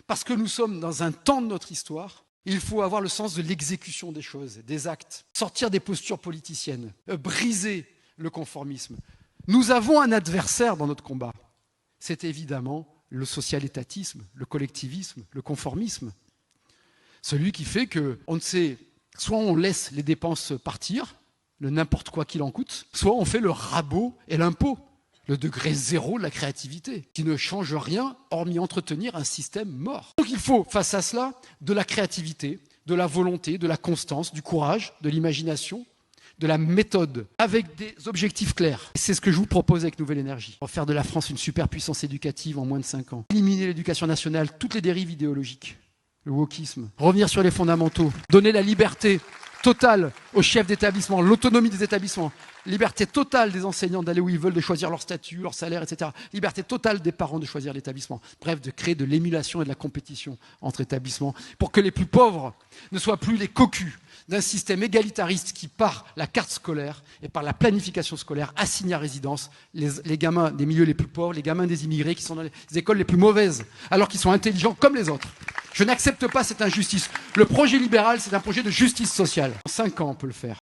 Parce que nous sommes dans un temps de notre histoire, il faut avoir le sens de l'exécution des choses, des actes, sortir des postures politiciennes, briser le conformisme. Nous avons un adversaire dans notre combat. C'est évidemment le social-étatisme, le collectivisme, le conformisme. Celui qui fait qu'on ne sait, soit on laisse les dépenses partir, le n'importe quoi qu'il en coûte, soit on fait le rabot et l'impôt, le degré zéro de la créativité, qui ne change rien hormis entretenir un système mort. Donc il faut, face à cela, de la créativité, de la volonté, de la constance, du courage, de l'imagination, de la méthode, avec des objectifs clairs. C'est ce que je vous propose avec Nouvelle Énergie. Pour faire de la France une superpuissance éducative en moins de 5 ans. Éliminer l'éducation nationale, toutes les dérives idéologiques, le wokisme, revenir sur les fondamentaux, donner la liberté totale aux chefs d'établissement, l'autonomie des établissements, liberté totale des enseignants d'aller où ils veulent, de choisir leur statut, leur salaire, etc. Liberté totale des parents de choisir l'établissement. Bref, de créer de l'émulation et de la compétition entre établissements pour que les plus pauvres ne soient plus les cocus d'un système égalitariste qui, par la carte scolaire et par la planification scolaire, assigne à résidence les gamins des milieux les plus pauvres, les gamins des immigrés qui sont dans les écoles les plus mauvaises, alors qu'ils sont intelligents comme les autres. Je n'accepte pas cette injustice. Le projet libéral, c'est un projet de justice sociale. En 5 ans, on peut le faire.